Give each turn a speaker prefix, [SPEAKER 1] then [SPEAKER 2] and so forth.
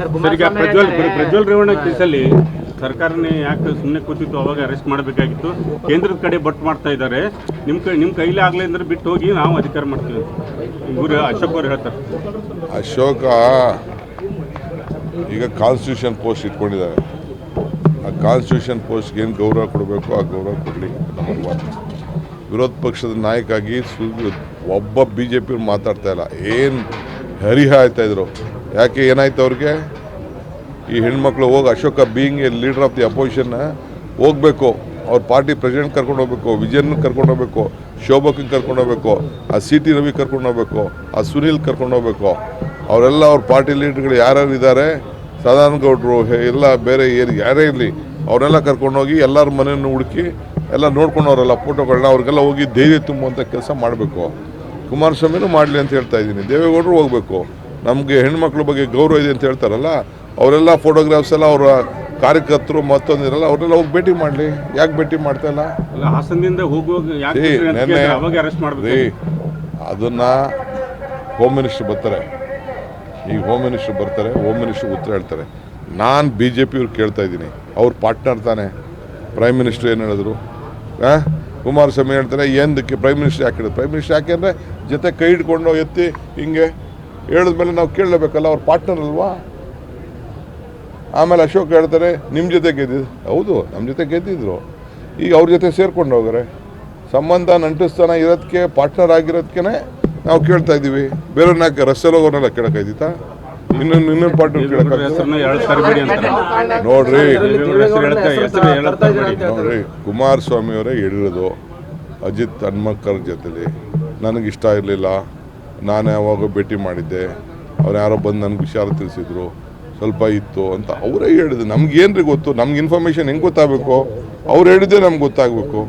[SPEAKER 1] Sir, ಈಗ ಪ್ರಜ್ವಲ್ ರೇವಣ್ಣ ಕೇಸಲ್ಲಿ ಸರ್ಕಾರನೇ ಯಾಕೆ ಸುಮ್ಮನೆ ಕೂತಿತ್ತು, ಅವಾಗ ಅರೆಸ್ಟ್ ಮಾಡಬೇಕಾಗಿತ್ತು. ಕೇಂದ್ರದ ಕಡೆ ಬಟ್ ಮಾಡ್ತಾ ಇದ್ದಾರೆ. ನಿಮ್ಮ ಕೈಲಿ ಆಗಲಿ ಅಂದ್ರೆ ಬಿಟ್ಟು ಹೋಗಿ ನಾವು ಅಧಿಕಾರ ಮಾಡ್ತೀವಿ ಇವರು ಅಶೋಕ್ ಅವರು ಹೇಳ್ತಾರೆ.
[SPEAKER 2] ಅಶೋಕ ಈಗ ಕಾನ್ಸ್ಟಿಟ್ಯೂಷನ್ ಪೋಸ್ಟ್ ಇಟ್ಕೊಂಡಿದ್ದಾರೆ. ಆ ಕಾನ್ಸ್ಟಿಟ್ಯೂಷನ್ ಪೋಸ್ಟ್ಗೆ ಏನು ಗೌರವ ಕೊಡಬೇಕು ಆ ಗೌರವ ಕೊಡಲಿ. ನಂಬರ್ 1. ವಿರೋಧ ಪಕ್ಷದ ನಾಯಕಾಗಿ ಒಬ್ಬ BJP ಮಾತಾಡ್ತಾ ಇಲ್ಲ. ಏನು ಹರಿಹ ಆಯ್ತಾಯಿದ್ರು. ಯಾಕೆ ಏನಾಯ್ತು ಅವ್ರಿಗೆ? ಈ ಹೆಣ್ಮಕ್ಳು ಹೋಗಿ Ashoka being a leader of the ಅಪೋಸಿಷನ್ನ ಹೋಗಬೇಕು. ಅವ್ರ ಪಾರ್ಟಿ ಪ್ರೆಸಿಡೆಂಟ್ ಕರ್ಕೊಂಡು ಹೋಗ್ಬೇಕು, ವಿಜಯನ್ ಕರ್ಕೊಂಡು ಹೋಗ್ಬೇಕು, ಶೋಭಕನ್ ಕರ್ಕೊಂಡು ಹೋಗ್ಬೇಕು, ಆ CT ರವಿ ಕರ್ಕೊಂಡು ಹೋಗ್ಬೇಕು, ಆ ಸುನೀಲ್ ಕರ್ಕೊಂಡು ಹೋಗ್ಬೇಕು. ಅವರೆಲ್ಲ ಅವ್ರ ಪಾರ್ಟಿ ಲೀಡರ್ಗಳು ಯಾರ್ಯಾರು ಇದ್ದಾರೆ, ಸದಾನಂದ ಗೌಡರು ಎಲ್ಲ ಬೇರೆ ಯಾರೇ ಇರಲಿ ಅವರೆಲ್ಲ ಕರ್ಕೊಂಡೋಗಿ ಎಲ್ಲರ ಮನೆಯನ್ನು ಹುಡುಕಿ ಎಲ್ಲ ನೋಡ್ಕೊಂಡವ್ರಲ್ಲ ಫೋಟೋಗಳನ್ನ ಅವ್ರಿಗೆಲ್ಲ ಹೋಗಿ ಧೈರ್ಯ ತುಂಬುವಂಥ ಕೆಲಸ ಮಾಡಬೇಕು. ಕುಮಾರಸ್ವಾಮಿನೂ ಮಾಡಲಿ ಅಂತ ಹೇಳ್ತಾ ಇದ್ದೀನಿ. ದೇವೇಗೌಡರು ಹೋಗಬೇಕು. ನಮಗೆ ಹೆಣ್ಮಕ್ಳ ಬಗ್ಗೆ ಗೌರವ ಇದೆ ಅಂತ ಹೇಳ್ತಾರಲ್ಲ, ಅವರೆಲ್ಲ ಫೋಟೋಗ್ರಾಫ್ಸ್ ಎಲ್ಲ ಅವರ ಕಾರ್ಯಕರ್ತರು ಮತ್ತೊಂದಿರಲ್ಲ ಅವರೆಲ್ಲ ಹೋಗಿ ಭೇಟಿ ಮಾಡಲಿ. ಯಾಕೆ ಭೇಟಿ ಮಾಡ್ತಾ ಇಲ್ಲ?
[SPEAKER 1] ಹಾಸನದಿಂದ
[SPEAKER 2] ಅದನ್ನು ಹೋಮ್ ಮಿನಿಸ್ಟರ್ ಬರ್ತಾರೆ. ಈಗ ಹೋಮ್ ಮಿನಿಸ್ಟರ್ ಬರ್ತಾರೆ, ಹೋಮ್ ಮಿನಿಸ್ಟರ್ ಉತ್ತರ ಹೇಳ್ತಾರೆ. ನಾನು BJP ಅವ್ರು ಕೇಳ್ತಾ ಇದ್ದೀನಿ, ಅವ್ರ ಪಾರ್ಟ್ನರ್ ತಾನೆ. ಪ್ರೈಮ್ ಮಿನಿಸ್ಟರ್ ಏನು ಹೇಳಿದ್ರು? ಕುಮಾರಸ್ವಾಮಿ ಹೇಳ್ತಾರೆ ಏನಕ್ಕೆ ಪ್ರೈಮ್ ಮಿನಿಸ್ಟರ್ ಯಾಕೆ ಹೇಳಿದ್ರು? ಪ್ರೈಮ್ ಮಿನಿಸ್ಟರ್ ಯಾಕೆ ಅಂದರೆ ಜೊತೆ ಕೈ ಹಿಡ್ಕೊಂಡು ಎತ್ತಿ ಹಿಂಗೆ ಹೇಳಿದ್ಮೇಲೆ ನಾವು ಕೇಳಲೇಬೇಕಲ್ಲ, ಅವ್ರ ಪಾರ್ಟ್ನರ್ ಅಲ್ವಾ? ಆಮೇಲೆ ಅಶೋಕ್ ಹೇಳ್ತಾರೆ ನಿಮ್ಮ ಜೊತೆ ಗೆದ್ದಿದ್ದು. ಹೌದು, ನಮ್ಮ ಜೊತೆ ಗೆದ್ದಿದ್ರು. ಈಗ ಅವ್ರ ಜೊತೆ ಸೇರ್ಕೊಂಡು ಹೋಗ್ರೆ ಸಂಬಂಧ ನಂಟಿಸ್ತಾನ ಇರೋದಕ್ಕೆ ಪಾರ್ಟ್ನರ್ ಆಗಿರೋದಕ್ಕೆ ನಾವು ಕೇಳ್ತಾ ಇದ್ದೀವಿ. ಬೇರೆಯವ್ರನ್ನ ರಸ್ತೆಲಿ ಹೋಗೋನೆಲ್ಲ ಕೇಳೋಕ್ಕಾಯ್ತಾ? ಇನ್ನೊಂದು ಪಾರ್ಟ್ನರ್ ನೋಡ್ರಿ ಕುಮಾರಸ್ವಾಮಿ ಅವರೇ ಹೇಳಿರೋದು ಅಜಿತ್ ಹನ್ಮಕ್ಕರ್ ಜೊತೆಲಿ ನನಗಿಷ್ಟ ಇರಲಿಲ್ಲ. ನಾನು ಯಾವಾಗ ಭೇಟಿ ಮಾಡಿದ್ದೆ, ಅವ್ರು ಯಾರೋ ಬಂದು ನನಗೆ ವಿಚಾರ ತಿಳಿಸಿದ್ರು, ಸ್ವಲ್ಪ ಇತ್ತು ಅಂತ ಅವರೇ ಹೇಳಿದ್ರು. ನಮ್ಗೇನ್ರಿ ಗೊತ್ತು? ನಮ್ಗೆ ಇನ್ಫಾರ್ಮೇಷನ್ ಹೆಂಗೆ ಗೊತ್ತಾಗಬೇಕು? ಅವ್ರು ಹೇಳಿದ್ದೆ ನಮ್ಗೆ ಗೊತ್ತಾಗಬೇಕು.